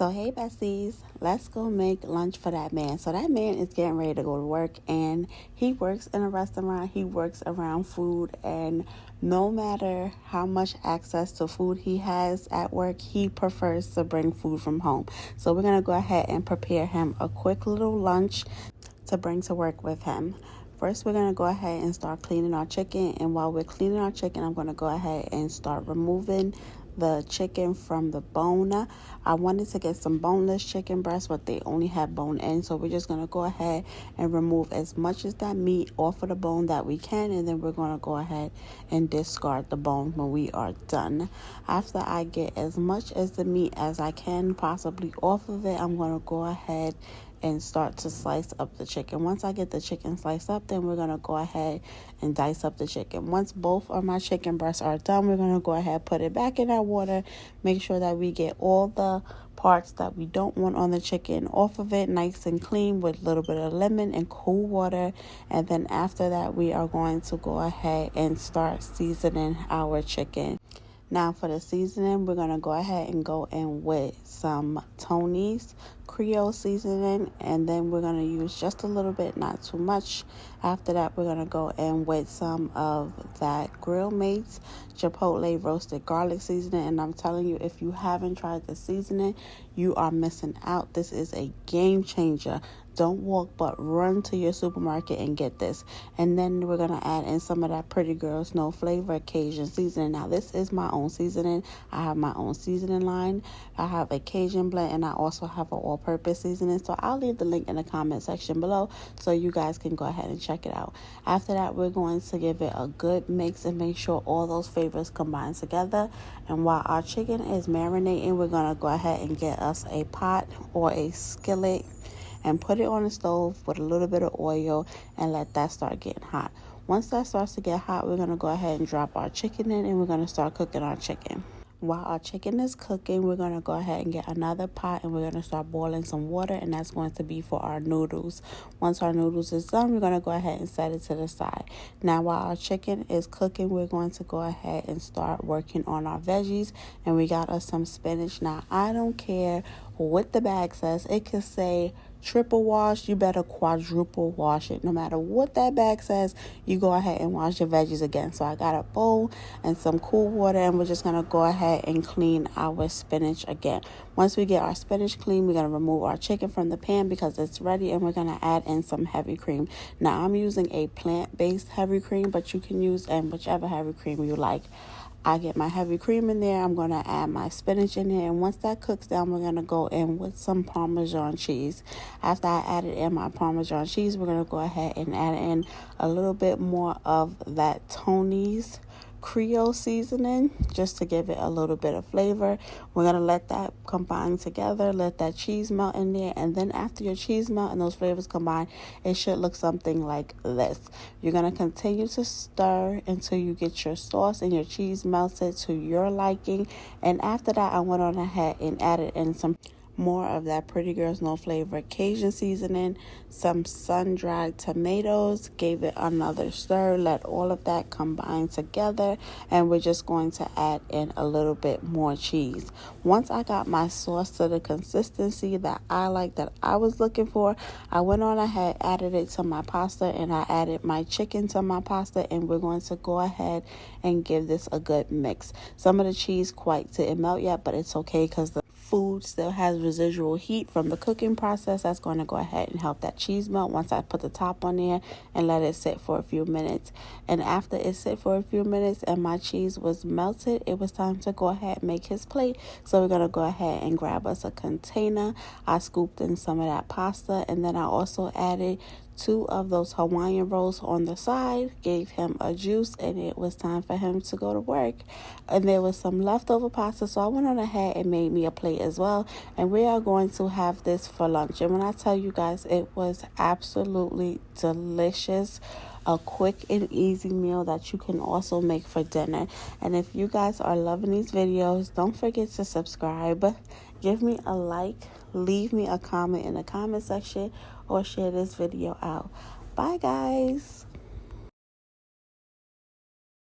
So hey besties, let's go make lunch for that man. So that man is getting ready to go to work, and he works in a restaurant. He works around food, and no matter how much access to food he has at work, he prefers to bring food from home. So we're going to go ahead and prepare him a quick little lunch to bring to work with him. First, we're going to go ahead and start cleaning our chicken. And while we're cleaning our chicken, I'm going to go ahead and start removing the chicken from the bone. I wanted to get some boneless chicken breasts, but they only have bone in. So we're just going to go ahead and remove as much as that meat off of the bone that we can. And then we're going to go ahead and discard the bone when we are done. After I get as much as the meat as I can possibly off of it, I'm going to go ahead and start to slice up the chicken. Once I get the chicken sliced up, then we're going to go ahead and dice up the chicken. Once both of my chicken breasts are done, we're going to go ahead and put it back in that water. Make sure that we get all the parts that we don't want on the chicken off of it nice and clean with a little bit of lemon and cool water. And then after that, we are going to go ahead and start seasoning our chicken. Now for the seasoning, we're going to go ahead and go in with some Tony's Creole seasoning, and then we're going to use just a little bit, not too much. After that, we're going to go in with some of that Creamiest Chipotle roasted garlic seasoning, and I'm telling you, if you haven't tried the seasoning, you are missing out. This is a game changer. Don't walk, but run to your supermarket and get this. And then we're going to add in some of that Pretty Girls No Flavor Cajun seasoning. Now, this is my own seasoning. I have my own seasoning line. I have a Cajun blend, and I also have an all-purpose seasoning. So I'll leave the link in the comment section below so you guys can go ahead and check it out. After that, we're going to give it a good mix and make sure all those flavors combine together. And while our chicken is marinating, we're going to go ahead and get us a pot or a skillet and put it on the stove with a little bit of oil and let that start getting hot. Once that starts to get hot, we're going to go ahead and drop our chicken in, and we're going to start cooking our chicken. While our chicken is cooking, we're going to go ahead and get another pot, and we're going to start boiling some water, and that's going to be for our noodles. Once our noodles is done, we're going to go ahead and set it to the side. Now, while our chicken is cooking, we're going to go ahead and start working on our veggies, and we got us some spinach. Now, I don't care what the bag says. It could say triple wash. You better quadruple wash it. No matter what that bag says, you go ahead and wash your veggies again. So I got a bowl and some cool water, and we're just going to go ahead and clean our spinach again. Once we get our spinach clean, we're going to remove our chicken from the pan because it's ready, and we're going to add in some heavy cream. Now, I'm using a plant-based heavy cream, but you can use whichever heavy cream you like. I get my heavy cream in there. I'm going to add my spinach in there. And once that cooks down, we're going to go in with some Parmesan cheese. After I added in my Parmesan cheese, we're going to go ahead and add in a little bit more of that Tony's Creole seasoning just to give it a little bit of flavor. We're going to let that combine together, let that cheese melt in there, and then after your cheese melt and those flavors combine, it should look something like this. You're going to continue to stir until you get your sauce and your cheese melted to your liking, and after that, I went on ahead and added in some more of that Pretty Girls No Flavor Cajun seasoning, some sun-dried tomatoes, gave it another stir, let all of that combine together, and we're just going to add in a little bit more cheese. Once I got my sauce to the consistency that I like, that I was looking for, I went on ahead, added it to my pasta, and I added my chicken to my pasta, and we're going to go ahead and give this a good mix. Some of the cheese quite didn't melt yet, but it's okay because the food still has residual heat from the cooking process. That's going to go ahead and help that cheese melt once I put the top on there and let it sit for a few minutes. And after it sit for a few minutes and my cheese was melted, it was time to go ahead and make his plate. So we're going to go ahead and grab us a container. I scooped in some of that pasta, and then I also added 2 of those Hawaiian rolls on the side, gave him a juice, and it was time for him to go to work. And there was some leftover pasta, so I went on ahead and made me a plate as well, and we are going to have this for lunch. And when I tell you guys, it was absolutely delicious. A quick and easy meal that you can also make for dinner. And if you guys are loving these videos, don't forget to subscribe, give me a like, leave me a comment in the comment section, or share this video out. Bye guys.